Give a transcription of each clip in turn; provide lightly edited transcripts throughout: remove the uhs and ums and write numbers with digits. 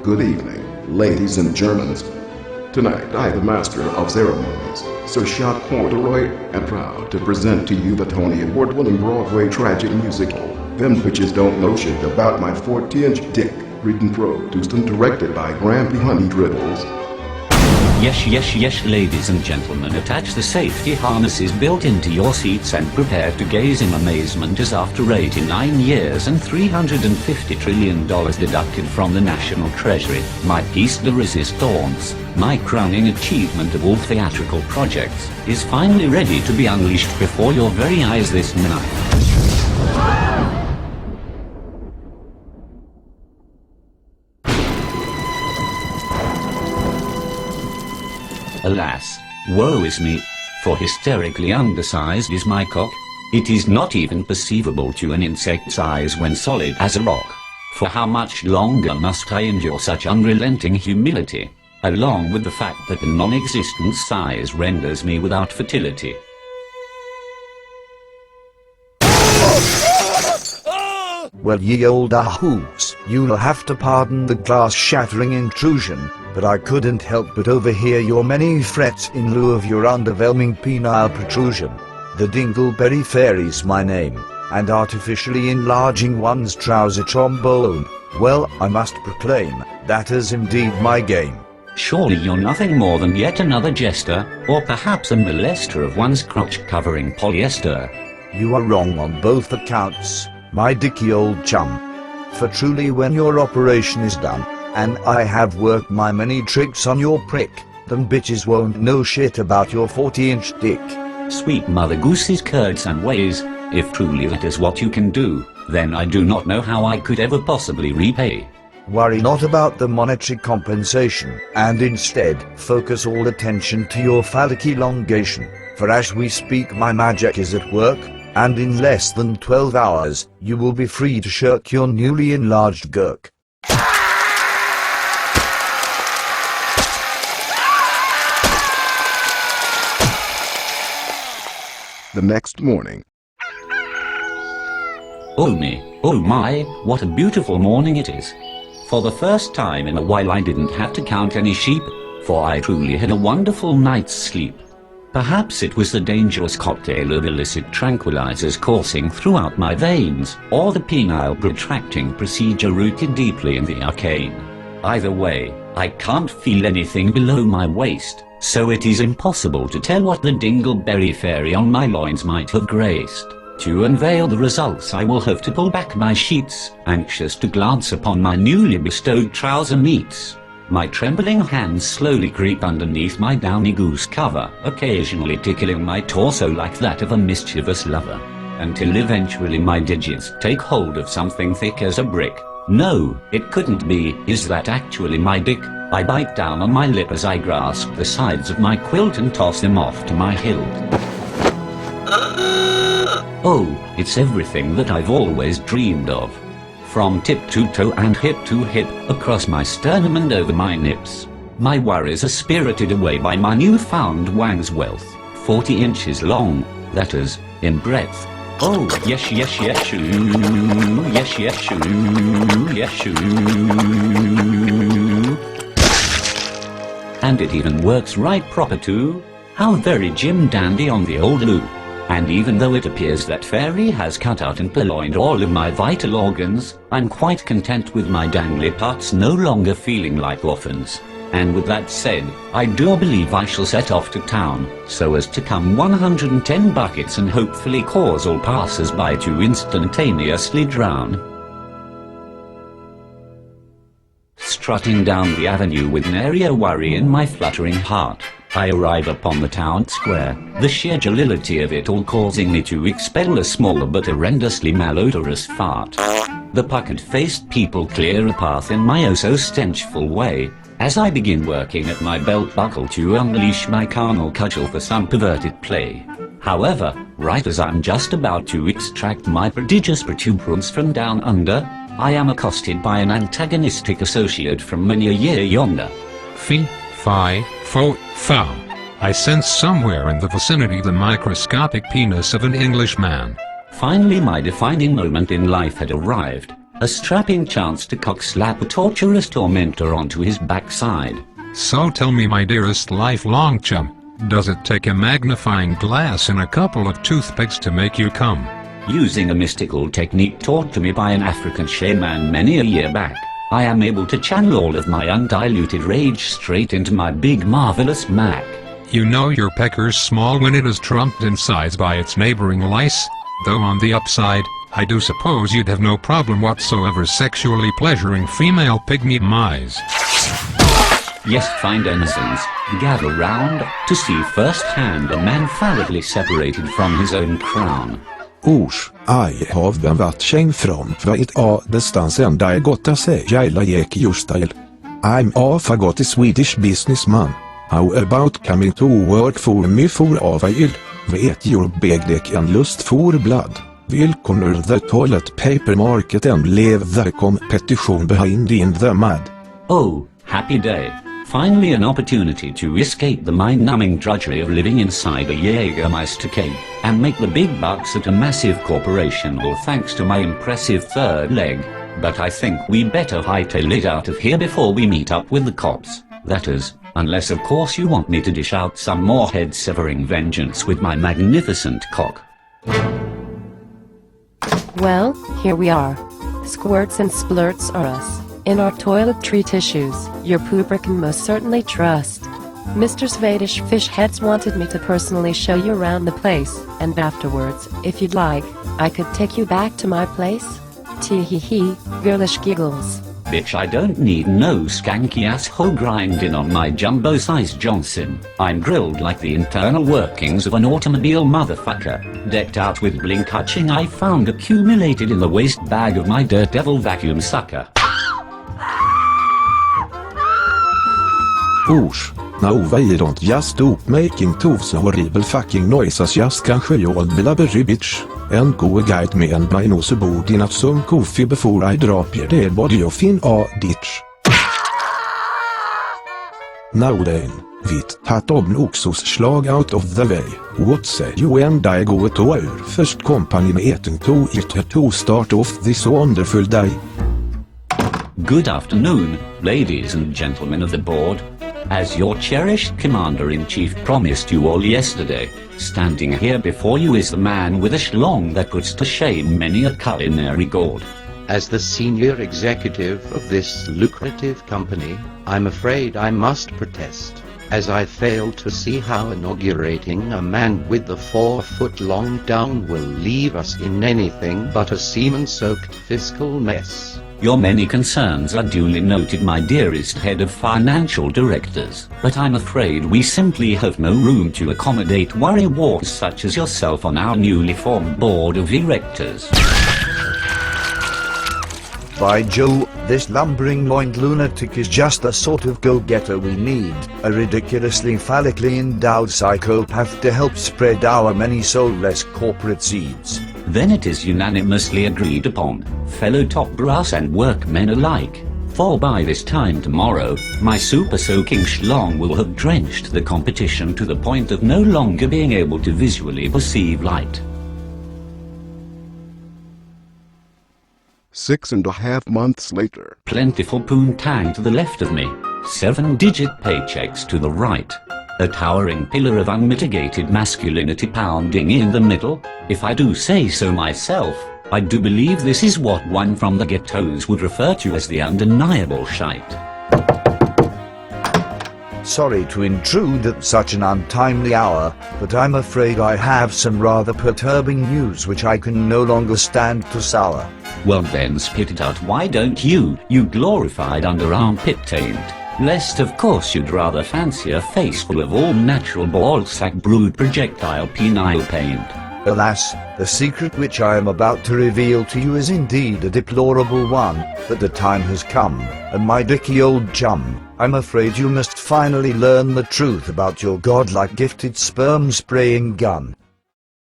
Good evening, ladies and gentlemen. Tonight I, the master of ceremonies, Sir Shock Corduroy, am proud to present to you the Tony Award-winning Broadway tragic musical, Them Bitches Don't Know Shit About My 40-Inch Dick, written, produced and directed by Grampy Honey Dribbles. Yes, ladies and gentlemen, attach the safety harnesses built into your seats and prepare to gaze in amazement as after 89 years and $350 trillion deducted from the national treasury, my piece de resistance, my crowning achievement of all theatrical projects, is finally ready to be unleashed before your very eyes this night. Alas, woe is me, for hysterically undersized is my cock. It is not even perceivable to an insect's eyes when solid as a rock. For how much longer must I endure such unrelenting humility, along with the fact that the non-existent size renders me without fertility? Well, ye old ahoos, you'll have to pardon the glass-shattering intrusion, but I couldn't help but overhear your many threats in lieu of your underwhelming penile protrusion. The Dingleberry Fairy's my name, and artificially enlarging one's trouser trombone, well, I must proclaim, that is indeed my game. Surely you're nothing more than yet another jester, or perhaps a molester of one's crotch-covering polyester. You are wrong on both accounts, my dicky old chum. For truly when your operation is done, and I have worked my many tricks on your prick, them bitches won't know shit about your 40-inch dick. Sweet Mother Goose's curds and ways, if truly that is what you can do, then I do not know how I could ever possibly repay. Worry not about the monetary compensation, and instead, focus all attention to your phallic elongation, for as we speak my magic is at work, and in less than 12 hours, you will be free to shirk your newly enlarged gurk. The next morning. Oh me, oh my, what a beautiful morning it is. For the first time in a while I didn't have to count any sheep, for I truly had a wonderful night's sleep. Perhaps it was the dangerous cocktail of illicit tranquilizers coursing throughout my veins, or the penile protracting procedure rooted deeply in the arcane. Either way, I can't feel anything below my waist, so it is impossible to tell what the Dingleberry Fairy on my loins might have graced. To unveil the results I will have to pull back my sheets, anxious to glance upon my newly bestowed trouser meats. My trembling hands slowly creep underneath my downy goose cover, occasionally tickling my torso like that of a mischievous lover, until eventually my digits take hold of something thick as a brick. No, it couldn't be. Is that actually my dick? I bite down on my lip as I grasp the sides of my quilt and toss them off to my hilt. Oh, it's everything that I've always dreamed of. From tip to toe and hip to hip, across my sternum and over my nips. My worries are spirited away by my newfound wang's wealth. 40 inches long, that is, in breadth. Oh, yes, shoo, yes, shoo, yes, shoo. And it even works right proper too. How very Jim Dandy on the old loo. And even though it appears that Fairy has cut out and purloined all of my vital organs, I'm quite content with my dangly parts no longer feeling like orphans. And with that said, I do believe I shall set off to town, so as to come 110 buckets and hopefully cause all passers-by to instantaneously drown. Strutting down the avenue with nary a worry in my fluttering heart, I arrive upon the town square, the sheer jollity of it all causing me to expel a small but horrendously malodorous fart. The puckered-faced people clear a path in my oh-so-stenchful way, as I begin working at my belt buckle to unleash my carnal cudgel for some perverted play. However, right as I'm just about to extract my prodigious protuberance from down under, I am accosted by an antagonistic associate from many a year yonder. Fee, fi, fo, foul. I sense somewhere in the vicinity the microscopic penis of an Englishman. Finally my defining moment in life had arrived, A strapping chance to cock-slap a torturous tormentor onto his backside. So tell me, my dearest lifelong chum, does it take a magnifying glass and a couple of toothpicks to make you come? Using a mystical technique taught to me by an African shaman many a year back, I am able to channel all of my undiluted rage straight into my big marvelous Mac. You know your pecker's small when it is trumped in size by its neighboring lice, though on the upside, I do suppose you'd have no problem whatsoever sexually pleasuring female pygmy mice. Yes, fine denizens, gather round to see firsthand a man fallibly separated from his own crown. I have varit känd från vet distans ända gotta säga illa gick justile. I'm a forgotten Swedish businessman. How about coming to work for me for a while? Vet your begdek and lust for blood. Will corner the toilet paper market and leave the competition behind in the mud. Oh, happy day. Finally an opportunity to escape the mind-numbing drudgery of living inside a Jägermeister cave and make the big bucks at a massive corporation, all thanks to my impressive third leg. But I think we better hightail it out of here before we meet up with the cops. That is, unless of course you want me to dish out some more head-severing vengeance with my magnificent cock. Well, here we are. Squirts and splurts are us. In our toiletry tissues, your pooper can most certainly trust. Mr. Swedish fish heads wanted me to personally show you around the place, and afterwards, if you'd like, I could take you back to my place. Tee-hee-hee, girlish giggles. Bitch, I don't need no skanky asshole grinding on my jumbo-sized Johnson. I'm grilled like the internal workings of an automobile motherfucker, decked out with blink-hutching I found accumulated in the waste bag of my dirt devil vacuum sucker. Now why don't just stop making those horrible fucking noises, just kanske you'll blabbery bitch, and go guide me and my nose aboard in some coffee before I drop your dead body off in a ditch. Now then, vitt hat Ozddwsfcqoesfhohb out of the way, what say you and I go to our first company meeting to start off this wonderful day. Good afternoon, ladies and gentlemen of the board. As your cherished Commander-in-Chief promised you all yesterday, standing here before you is the man with a schlong that puts to shame many a culinary gourd. As the senior executive of this lucrative company, I'm afraid I must protest, as I fail to see how inaugurating a man with a 4-foot-long down will leave us in anything but a semen-soaked fiscal mess. Your many concerns are duly noted, my dearest head of financial directors, but I'm afraid we simply have no room to accommodate worrywarts such as yourself on our newly formed board of directors. By Joe, this lumbering-loined lunatic is just the sort of go-getter we need, a ridiculously phallically endowed psychopath to help spread our many soulless corporate seeds. Then it is unanimously agreed upon, fellow top brass and workmen alike, for by this time tomorrow, my super-soaking schlong will have drenched the competition to the point of no longer being able to visually perceive light. 6.5 months later. Plentiful poontang to the left of me, 7-digit paychecks to the right, a towering pillar of unmitigated masculinity pounding in the middle. If I do say so myself, I do believe this is what one from the ghettos would refer to as the undeniable shite. Sorry to intrude at such an untimely hour, but I'm afraid I have some rather perturbing news which I can no longer stand to sour. Well then spit it out, why don't you glorified under-armpit taint? Lest of course you'd rather fancy a face full of all-natural ballsack brewed projectile penile paint. Alas, the secret which I am about to reveal to you is indeed a deplorable one, but the time has come, and my dicky old chum, I'm afraid you must finally learn the truth about your godlike gifted sperm-spraying gun.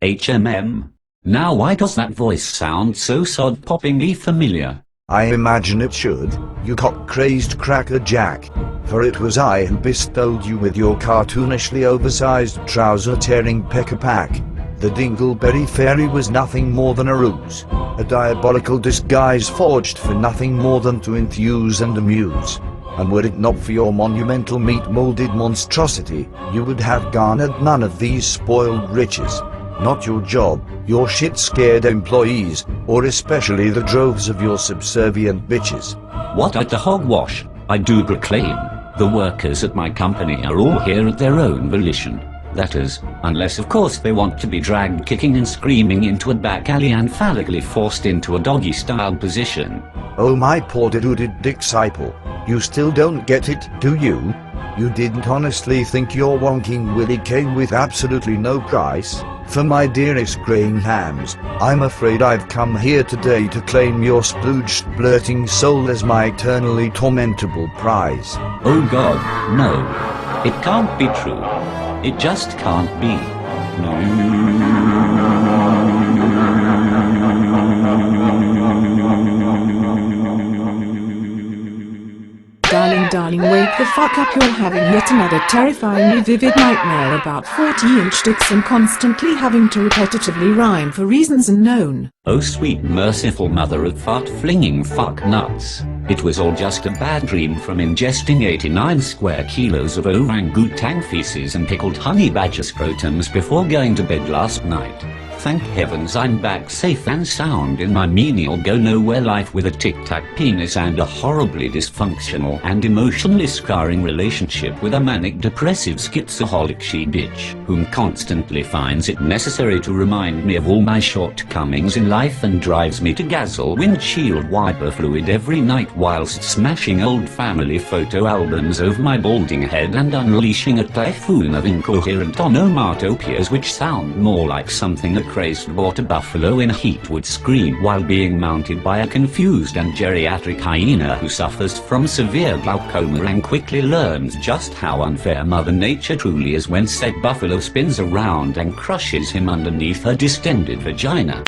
HMM? Now why does that voice sound so sod-poppingly familiar? I imagine it should, you cock-crazed cracker jack, for it was I who bestowed you with your cartoonishly oversized trouser-tearing pecker pack. The Dingleberry Fairy was nothing more than a ruse, a diabolical disguise forged for nothing more than to enthuse and amuse. And were it not for your monumental meat-molded monstrosity, you would have garnered none of these spoiled riches. Not your job, your shit-scared employees, or especially the droves of your subservient bitches. What at the hogwash? I do proclaim, the workers at my company are all here at their own volition. That is, unless of course they want to be dragged kicking and screaming into a back alley and phallically forced into a doggy-style position. Oh my poor deluded disciple, you still don't get it, do you? You didn't honestly think your wonking willy came with absolutely no price? For my dearest graying hams, I'm afraid I've come here today to claim your splooge-splurting soul as my eternally tormentable prize. Oh God, no. It can't be true. It just can't be. Darling, wake the fuck up, you're having yet another terrifyingly vivid nightmare about 40-inch dicks and constantly having to repetitively rhyme for reasons unknown. Oh sweet merciful mother of fart-flinging fuck nuts. It was all just a bad dream from ingesting 89 square kilos of orangutan feces and pickled honey badger scrotums before going to bed last night. Thank heavens I'm back safe and sound in my menial go-nowhere life with a tic-tac penis and a horribly dysfunctional and emotionally scarring relationship with a manic-depressive schizoholic she-bitch, whom constantly finds it necessary to remind me of all my shortcomings in life and drives me to guzzle windshield wiper fluid every night whilst smashing old family photo albums over my balding head and unleashing a typhoon of incoherent onomatopoeias which sound more like something a crazed water buffalo in heat would scream while being mounted by a confused and geriatric hyena who suffers from severe glaucoma and quickly learns just how unfair Mother Nature truly is when said buffalo spins around and crushes him underneath her distended vagina.